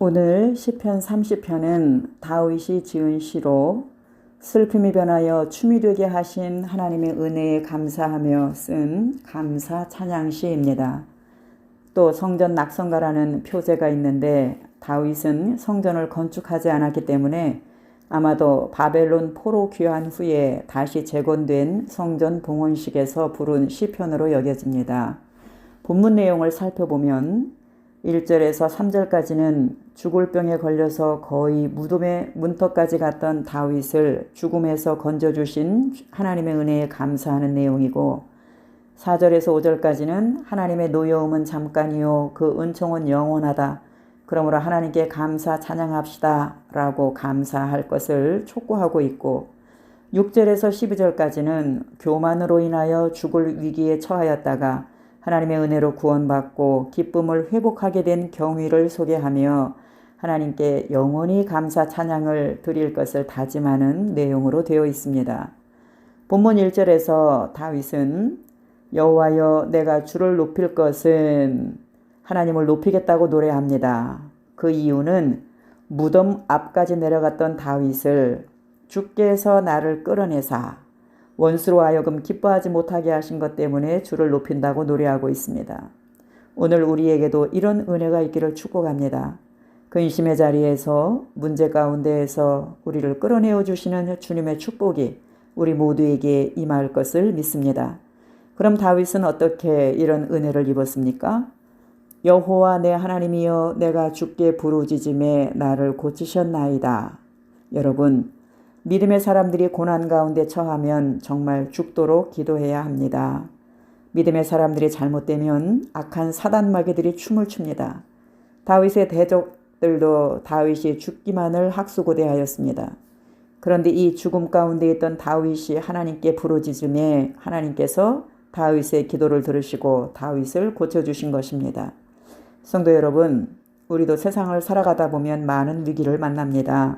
오늘 시편 30편은 다윗이 지은 시로 슬픔이 변하여 춤이 되게 하신 하나님의 은혜에 감사하며 쓴 감사 찬양시입니다. 또 성전 낙성가라는 표제가 있는데 다윗은 성전을 건축하지 않았기 때문에 아마도 바벨론 포로 귀환 후에 다시 재건된 성전 봉헌식에서 부른 시편으로 여겨집니다. 본문 내용을 살펴보면 1절에서 3절까지는 죽을 병에 걸려서 거의 무덤의 문턱까지 갔던 다윗을 죽음에서 건져주신 하나님의 은혜에 감사하는 내용이고 4절에서 5절까지는 하나님의 노여움은 잠깐이요 그 은총은 영원하다. 그러므로 하나님께 감사 찬양합시다 라고 감사할 것을 촉구하고 있고 6절에서 12절까지는 교만으로 인하여 죽을 위기에 처하였다가 하나님의 은혜로 구원받고 기쁨을 회복하게 된 경위를 소개하며 하나님께 영원히 감사 찬양을 드릴 것을 다짐하는 내용으로 되어 있습니다. 본문 1절에서 다윗은 여호와여 내가 주를 높일 것은 하나님을 높이겠다고 노래합니다. 그 이유는 무덤 앞까지 내려갔던 다윗을 주께서 나를 끌어내사 원수로 하여금 기뻐하지 못하게 하신 것 때문에 주를 높인다고 노래하고 있습니다. 오늘 우리에게도 이런 은혜가 있기를 축복합니다. 근심의 자리에서 문제 가운데에서 우리를 끌어내어 주시는 주님의 축복이 우리 모두에게 임할 것을 믿습니다. 그럼 다윗은 어떻게 이런 은혜를 입었습니까? 여호와 내 하나님이여 내가 주께 부르짖음에 나를 고치셨나이다. 여러분, 믿음의 사람들이 고난 가운데 처하면 정말 죽도록 기도해야 합니다. 믿음의 사람들이 잘못되면 악한 사단 마귀들이 춤을 춥니다. 다윗의 대적들도 다윗이 죽기만을 학수고대하였습니다. 그런데 이 죽음 가운데 있던 다윗이 하나님께 부르짖음에 하나님께서 다윗의 기도를 들으시고 다윗을 고쳐주신 것입니다. 성도 여러분, 우리도 세상을 살아가다 보면 많은 위기를 만납니다.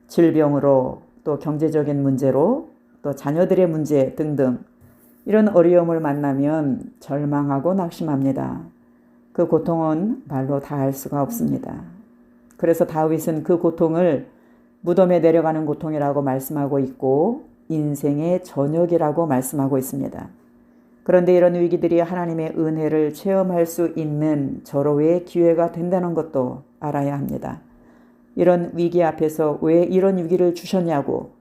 질병으로 또 경제적인 문제로 또 자녀들의 문제 등등 이런 어려움을 만나면 절망하고 낙심합니다. 그 고통은 말로 다할 수가 없습니다. 그래서 다윗은 그 고통을 무덤에 내려가는 고통이라고 말씀하고 있고 인생의 전역이라고 말씀하고 있습니다. 그런데 이런 위기들이 하나님의 은혜를 체험할 수 있는 절호의 기회가 된다는 것도 알아야 합니다. 이런 위기 앞에서 왜 이런 위기를 주셨냐고,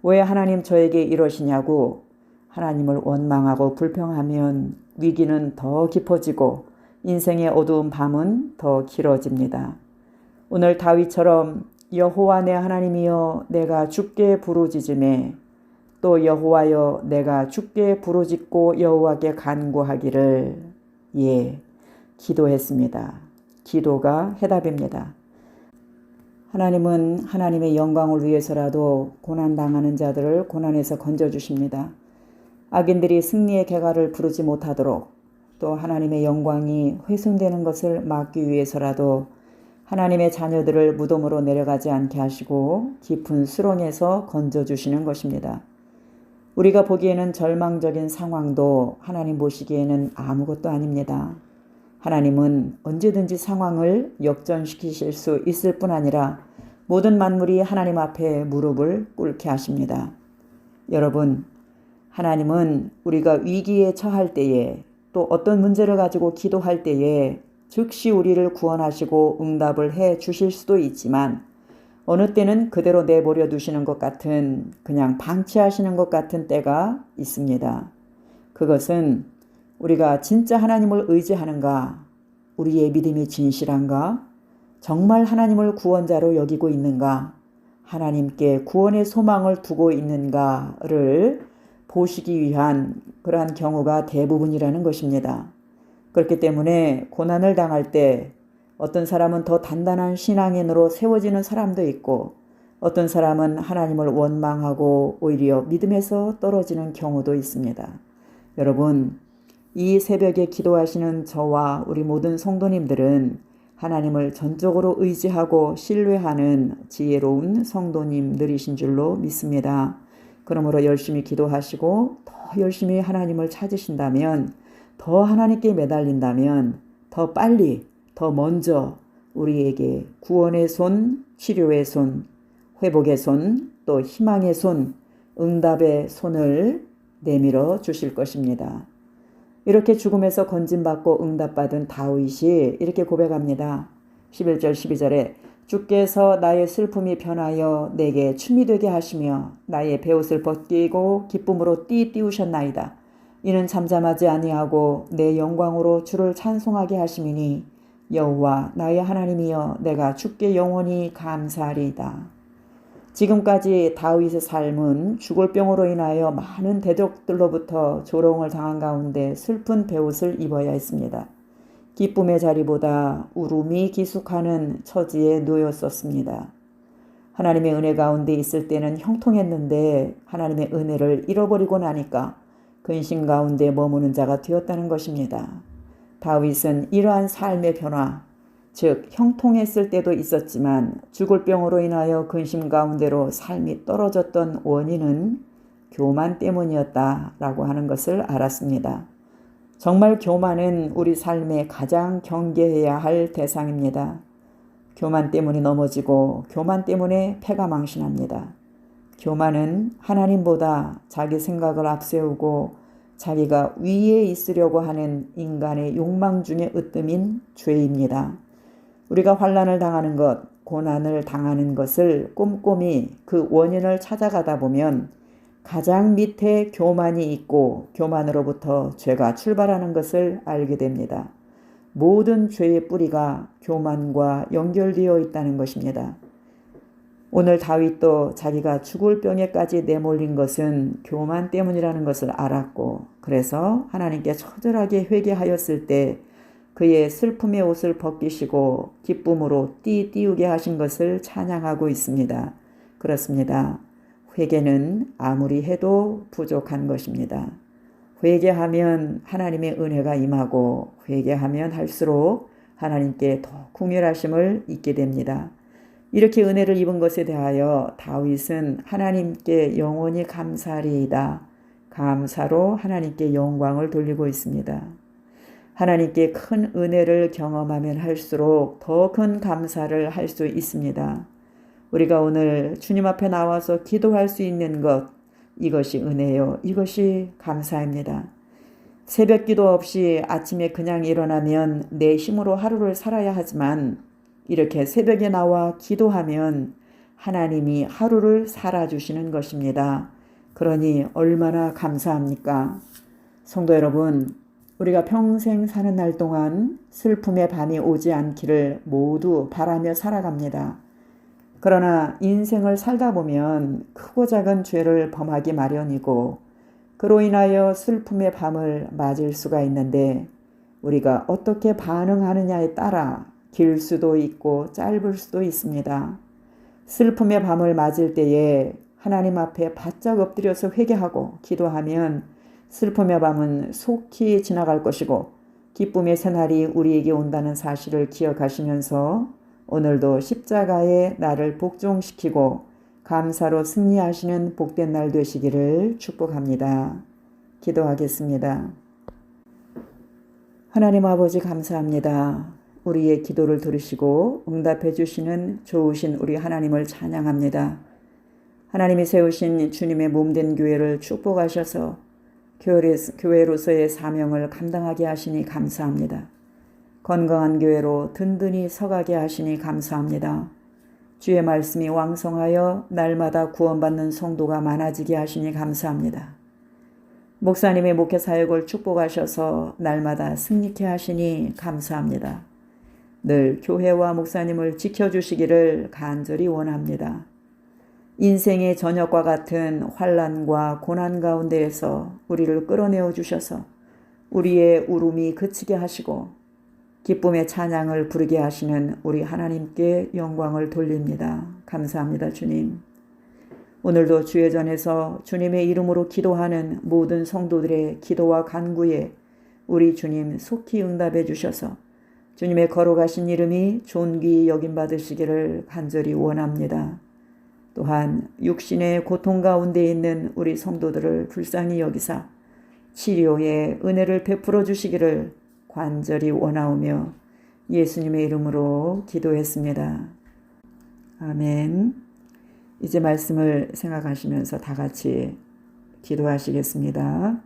왜 하나님 저에게 이러시냐고 하나님을 원망하고 불평하면 위기는 더 깊어지고 인생의 어두운 밤은 더 길어집니다. 오늘 다윗처럼 여호와 내 하나님이여 내가 주께 부르짖음에 또 여호와여 내가 주께 부르짖고 여호와께 간구하기를 기도했습니다. 기도가 해답입니다. 하나님은 하나님의 영광을 위해서라도 고난당하는 자들을 고난에서 건져주십니다. 악인들이 승리의 개가를 부르지 못하도록 또 하나님의 영광이 훼손되는 것을 막기 위해서라도 하나님의 자녀들을 무덤으로 내려가지 않게 하시고 깊은 수렁에서 건져주시는 것입니다. 우리가 보기에는 절망적인 상황도 하나님 보시기에는 아무것도 아닙니다. 하나님은 언제든지 상황을 역전시키실 수 있을 뿐 아니라 모든 만물이 하나님 앞에 무릎을 꿇게 하십니다. 여러분, 하나님은 우리가 위기에 처할 때에 또 어떤 문제를 가지고 기도할 때에 즉시 우리를 구원하시고 응답을 해 주실 수도 있지만 어느 때는 그대로 내버려 두시는 것 같은 그냥 방치하시는 것 같은 때가 있습니다. 그것은 우리가 진짜 하나님을 의지하는가? 우리의 믿음이 진실한가? 정말 하나님을 구원자로 여기고 있는가? 하나님께 구원의 소망을 두고 있는가를 보시기 위한 그러한 경우가 대부분이라는 것입니다. 그렇기 때문에 고난을 당할 때 어떤 사람은 더 단단한 신앙인으로 세워지는 사람도 있고 어떤 사람은 하나님을 원망하고 오히려 믿음에서 떨어지는 경우도 있습니다. 여러분, 이 새벽에 기도하시는 저와 우리 모든 성도님들은 하나님을 전적으로 의지하고 신뢰하는 지혜로운 성도님들이신 줄로 믿습니다. 그러므로 열심히 기도하시고 더 열심히 하나님을 찾으신다면, 더 하나님께 매달린다면 더 빨리, 더 먼저 우리에게 구원의 손, 치료의 손, 회복의 손, 또 희망의 손, 응답의 손을 내밀어 주실 것입니다. 이렇게 죽음에서 건진받고 응답받은 다윗이 이렇게 고백합니다. 11절 12절에 주께서 나의 슬픔이 변하여 내게 춤이 되게 하시며 나의 베옷을 벗기고 기쁨으로 띠우셨나이다. 이는 잠잠하지 아니하고 내 영광으로 주를 찬송하게 하심이니 여호와 나의 하나님이여 내가 주께 영원히 감사하리이다. 지금까지 다윗의 삶은 죽을 병으로 인하여 많은 대적들로부터 조롱을 당한 가운데 슬픈 베옷을 입어야 했습니다. 기쁨의 자리보다 울음이 기숙하는 처지에 놓였었습니다. 하나님의 은혜 가운데 있을 때는 형통했는데 하나님의 은혜를 잃어버리고 나니까 근심 가운데 머무는 자가 되었다는 것입니다. 다윗은 이러한 삶의 변화, 즉 형통했을 때도 있었지만 죽을 병으로 인하여 근심 가운데로 삶이 떨어졌던 원인은 교만 때문이었다라고 하는 것을 알았습니다. 정말 교만은 우리 삶에 가장 경계해야 할 대상입니다. 교만 때문에 넘어지고 교만 때문에 패가 망신합니다. 교만은 하나님보다 자기 생각을 앞세우고 자기가 위에 있으려고 하는 인간의 욕망 중에 으뜸인 죄입니다. 우리가 환난을 당하는 것, 고난을 당하는 것을 꼼꼼히 그 원인을 찾아가다 보면 가장 밑에 교만이 있고 교만으로부터 죄가 출발하는 것을 알게 됩니다. 모든 죄의 뿌리가 교만과 연결되어 있다는 것입니다. 오늘 다윗도 자기가 죽을 병에까지 내몰린 것은 교만 때문이라는 것을 알았고 그래서 하나님께 처절하게 회개하였을 때 그의 슬픔의 옷을 벗기시고 기쁨으로 띠우게 하신 것을 찬양하고 있습니다. 그렇습니다. 회개는 아무리 해도 부족한 것입니다. 회개하면 하나님의 은혜가 임하고 회개하면 할수록 하나님께 더 긍휼하심을 잊게 됩니다. 이렇게 은혜를 입은 것에 대하여 다윗은 하나님께 영원히 감사하리이다. 감사로 하나님께 영광을 돌리고 있습니다. 하나님께 큰 은혜를 경험하면 할수록 더 큰 감사를 할 수 있습니다. 우리가 오늘 주님 앞에 나와서 기도할 수 있는 것, 이것이 은혜요. 이것이 감사입니다. 새벽 기도 없이 아침에 그냥 일어나면 내 힘으로 하루를 살아야 하지만 이렇게 새벽에 나와 기도하면 하나님이 하루를 살아주시는 것입니다. 그러니 얼마나 감사합니까? 성도 여러분, 우리가 평생 사는 날 동안 슬픔의 밤이 오지 않기를 모두 바라며 살아갑니다. 그러나 인생을 살다 보면 크고 작은 죄를 범하기 마련이고 그로 인하여 슬픔의 밤을 맞을 수가 있는데 우리가 어떻게 반응하느냐에 따라 길 수도 있고 짧을 수도 있습니다. 슬픔의 밤을 맞을 때에 하나님 앞에 바짝 엎드려서 회개하고 기도하면 슬픔의 밤은 속히 지나갈 것이고 기쁨의 새날이 우리에게 온다는 사실을 기억하시면서 오늘도 십자가에 나를 복종시키고 감사로 승리하시는 복된 날 되시기를 축복합니다. 기도하겠습니다. 하나님 아버지 감사합니다. 우리의 기도를 들으시고 응답해 주시는 좋으신 우리 하나님을 찬양합니다. 하나님이 세우신 주님의 몸된 교회를 축복하셔서 교회로서의 사명을 감당하게 하시니 감사합니다. 건강한 교회로 든든히 서가게 하시니 감사합니다. 주의 말씀이 왕성하여 날마다 구원받는 성도가 많아지게 하시니 감사합니다. 목사님의 목회 사역을 축복하셔서 날마다 승리케 하시니 감사합니다. 늘 교회와 목사님을 지켜주시기를 간절히 원합니다. 인생의 저녁과 같은 환난과 고난 가운데에서 우리를 끌어내어 주셔서 우리의 울음이 그치게 하시고 기쁨의 찬양을 부르게 하시는 우리 하나님께 영광을 돌립니다. 감사합니다, 주님. 오늘도 주의 전에서 주님의 이름으로 기도하는 모든 성도들의 기도와 간구에 우리 주님 속히 응답해 주셔서 주님의 거룩하신 이름이 존귀 여김받으시기를 간절히 원합니다. 또한 육신의 고통 가운데 있는 우리 성도들을 불쌍히 여기사 치료의 은혜를 베풀어 주시기를 간절히 원하오며 예수님의 이름으로 기도했습니다. 아멘. 이제 말씀을 생각하시면서 다 같이 기도하시겠습니다.